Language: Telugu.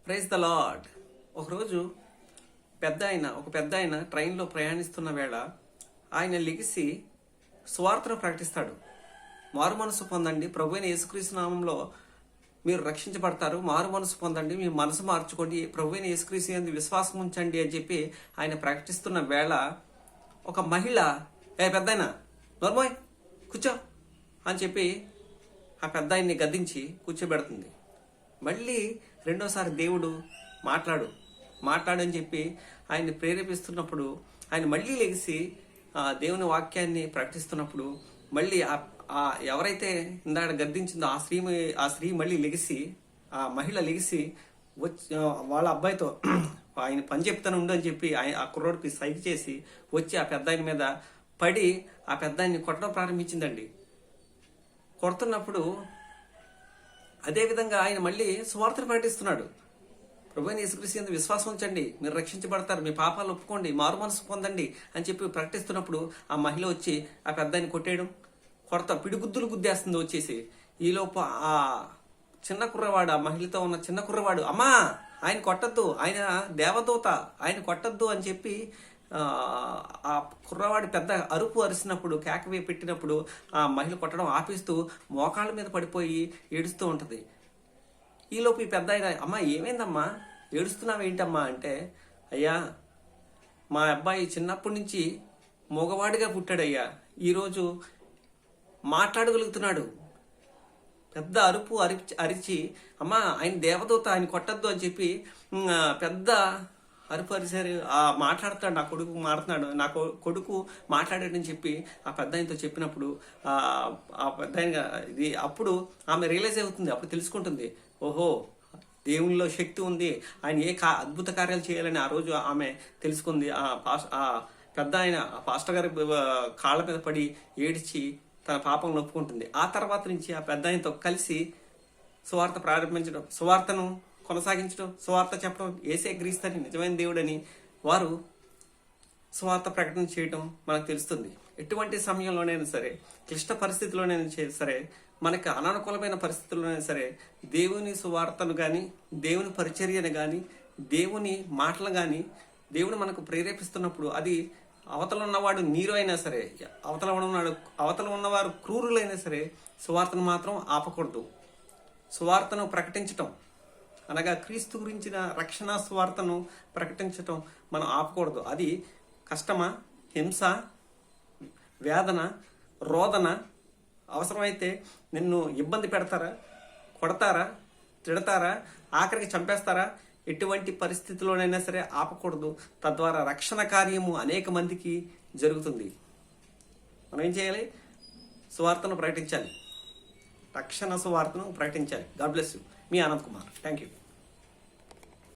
Praise the lord. ఒకరోజు ఒక పెద్ద ఆయన ట్రైన్లో ప్రయాణిస్తున్న వేళ ఆయన లెగిసి సువార్తను ప్రకటిస్తాడు. మారు మనసు పొందండి, ప్రభువైన యేసుక్రీస్తు నామంలో మీరు రక్షించబడతారు, మారు మనసు పొందండి, మీ మనసు మార్చుకోండి, ప్రభువైన యేసుక్రీస్తు యందు విశ్వాసం ఉంచండి అని చెప్పి ఆయన ప్రకటిస్తున్న వేళ ఒక మహిళ, పెద్దాయన నోర్మోయ్ కూర్చో అని చెప్పి ఆ పెద్ద ఆయన్ని గద్దించి కూర్చోబెడుతుంది. మళ్ళీ రెండోసారి దేవుడు మాట్లాడని చెప్పి ఆయన్ని ప్రేరేపిస్తున్నప్పుడు ఆయన మళ్ళీ లెగిసి దేవుని వాక్యాన్ని ప్రకటిస్తున్నప్పుడు మళ్ళీ ఎవరైతే ఇందాక గద్దించిందో ఆ స్త్రీ మళ్ళీ లెగిసి, ఆ మహిళ లెగిసి వచ్చి వాళ్ళ అబ్బాయితో ఆయన పని చెప్తాను ఉండు అని చెప్పి ఆ కుర్రోడికి సైగ చేసి వచ్చి ఆ పెద్ద ఆయన మీద పడి ఆ పెద్ద ఆయన్ని కొట్టడం ప్రారంభించిందండి. కొడుతున్నప్పుడు అదేవిధంగా ఆయన మళ్ళీ సువార్తను ప్రకటిస్తున్నాడు. ప్రభువైన యేసుక్రీస్తు యందు విశ్వాసం ఉంచండి, మీరు రక్షించబడతారు, మీ పాపాలు ఒప్పుకోండి, మారు మనసు పొందండి అని చెప్పి ప్రకటిస్తున్నప్పుడు ఆ మహిళ వచ్చి ఆ పెద్దాన్ని కొట్టేయడం, పిడిగుద్దులు గుద్దేస్తుంది వచ్చేసి. ఈలోపు ఆ చిన్న కుర్రవాడు, ఆ మహిళతో ఉన్న చిన్న కుర్రవాడు, అమ్మా ఆయన కొట్టద్దు, ఆయన దేవదూత, ఆయన కొట్టద్దు అని చెప్పి ఆ కుర్రవాడి పెద్ద అరుపు అరిసినప్పుడు, కేకవే పెట్టినప్పుడు ఆ మహిళ కొట్టడం ఆపిస్తూ మోకాళ్ళ మీద పడిపోయి ఏడుస్తూ ఉంటది. ఈలోపు ఈ పెద్ద ఆయన, అమ్మా ఏమైందమ్మా, ఏడుస్తున్నావు ఏంటమ్మా అంటే, అయ్యా మా అబ్బాయి చిన్నప్పటి నుంచి మగవాడిగా పుట్టాడయ్యా, ఈరోజు మాట్లాడగలుగుతున్నాడు. పెద్ద అరుపు అరిచి అమ్మా ఆయన దేవదూత, ఆయన కొట్టద్దు అని చెప్పి పెద్ద అరుపు అరిసారు. మాట్లాడుతాడు, నా కొడుకు మాట్లాడుతున్నాడు, నా కొడుకు మాట్లాడాడని చెప్పి ఆ పెద్ద ఆయనతో చెప్పినప్పుడు ఆ పెద్ద ఆయన అప్పుడు ఆమె రియలైజ్ అవుతుంది, అప్పుడు తెలుసుకుంటుంది, ఓహో దేవునిలో శక్తి ఉంది, ఆయన అద్భుత కార్యాలు చేయాలని ఆ రోజు ఆమె తెలుసుకుంది. ఆ పెద్ద ఆయన పాస్టర్ గారి కాళ్ళ మీద పడి ఏడిచి తన పాపం ఒప్పుకుంటుంది. ఆ తర్వాత నుంచి ఆ పెద్ద ఆయనతో కలిసి సువార్త ప్రారంభించడం, సువార్తను కొనసాగించడం, సువార్త చెప్పడం, యేసే క్రీస్తుని నిజమైన దేవుడని వారు సువార్త ప్రకటన చేయడం మనకు తెలుస్తుంది. ఎటువంటి సమయంలోనైనా సరే, క్లిష్ట పరిస్థితిలోనైనా సరే, మనకి అనానుకూలమైన పరిస్థితుల్లోనైనా సరే, దేవుని సువార్తను కానీ, దేవుని పరిచర్యను కానీ, దేవుని మాటలు కానీ దేవుడు మనకు ప్రేరేపిస్తున్నప్పుడు అది అవతల ఉన్నవాడు నీరు అయినా సరే, అవతల ఉన్నవారు క్రూరులైనా సరే, సువార్తను మాత్రం ఆపకూడదు. సువార్తను ప్రకటించటం అనగా క్రీస్తు గురించిన రక్షణ సువార్తను ప్రకటించటం మనం ఆపకూడదు. అది కష్టమా, హింస, వేదన, రోదన, అవసరమైతే నిన్ను ఇబ్బంది పెడతారా, కొడతారా, తిడతారా, ఆఖరికి చంపేస్తారా, ఎటువంటి పరిస్థితిలోనైనా సరే ఆపకూడదు. తద్వారా రక్షణ కార్యము అనేక మందికి జరుగుతుంది. మనం ఏం చేయాలి? సువార్తను ప్రకటించాలి, రక్షణ సువార్తను ప్రకటించాలి. God bless you. Me Anand Kumar. Thank you.